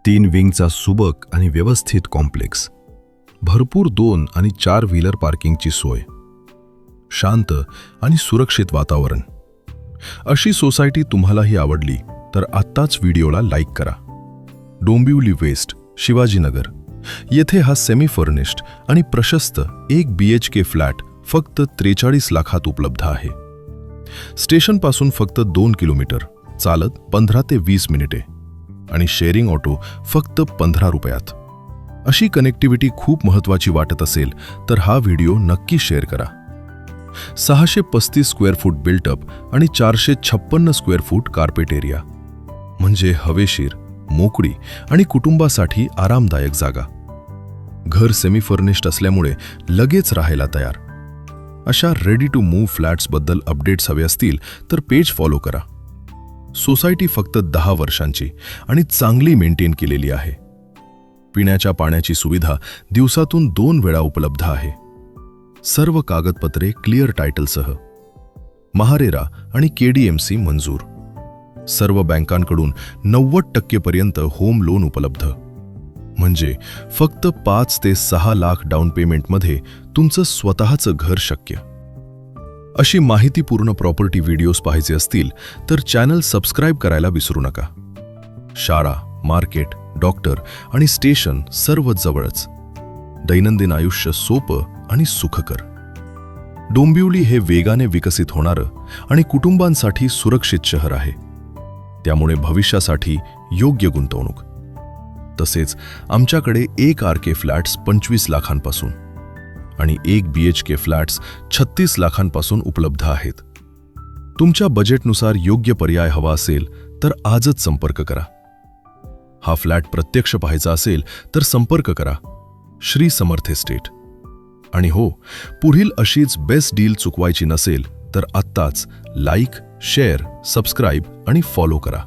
3 विंगचा सुबक आणि व्यवस्थित कॉम्प्लेक्स, भरपूर 2 आणि 4 व्हीलर पार्किंगची सोय, शांत आणि सुरक्षित वातावरण. अशी सोसायटी तुम्हालाही आवडली तर आत्ताच व्हिडिओला लाईक करा. डोंबिवली वेस्ट, शिवाजीनगर येथे हा सेमी फर्निश्ड आणि प्रशस्त 1 BHK फ्लॅट फक्त 43 लाखात उपलब्ध आहे. स्टेशनपासून फक्त 2 किलोमीटर, चालत 15 ते 20 मिनिटे आणि शेअरिंग ऑटो फक्त 15 रुपयात. अशी कनेक्टिव्हिटी खूप महत्त्वाची वाटत असेल तर हा व्हिडिओ नक्की शेअर करा. 635 स्क्वेअर फूट बिल्टअप आणि 456 स्क्वेअर फूट कार्पेट एरिया, म्हणजे हवेशीर, मोकळी आणि कुटुंबासाठी आरामदायक जागा. घर सेमी फर्निश्ड असल्यामुळे लगेच राहायला तयार. अशा रेडी टू मूव्ह फ्लॅट्सबद्दल अपडेट्स हवे असतील तर पेज फॉलो करा. सोसायटी फक्त 10 वर्षांची आणि चांगली मेंटेन केलेली आहे. पिण्याच्या पाण्याची सुविधा दिवसातून 2 वेळा उपलब्ध आहे. सर्व कागदपत्रे क्लिअर टायटलसह. महारेरा आणि KDMC मंजूर. सर्व बँकांकडून 90% पर्यंत होम लोन उपलब्ध. म्हणजे फक्त 5 ते 6 लाख डाऊन पेमेंटमध्ये तुमचं स्वतःचं घर शक्य. अशी माहितीपूर्ण प्रॉपर्टी व्हिडिओज पाहायचे असतील तर चॅनल सबस्क्राईब करायला विसरू नका. शाळा, मार्केट, डॉक्टर आणि स्टेशन सर्व जवळच. दैनंदिन आयुष्य सोपं आणि सुखकर. डोंबिवली हे वेगाने विकसित होणारं आणि कुटुंबांसाठी सुरक्षित शहर आहे. त्यामुळे भविष्यासाठी योग्य गुंतवणूक. तसेच आमच्याकडे 1 RK फ्लॅट्स 25 लाखांपासून आणि 1 BHK फ्लॅट्स 36 लाखांपासून उपलब्ध आहेत. तुमच्या बजेटनुसार योग्य पर्याय हवा असेल तर आजच संपर्क करा. हा फ्लॅट प्रत्यक्ष पाहायचा असेल तर संपर्क करा. श्री समर्थ एस्टेट. आणि हो, पुढील अशीच बेस्ट डील चुकवायची नसेल तर आत्ताच लाईक, शेअर, सबस्क्राईब आणि फॉलो करा.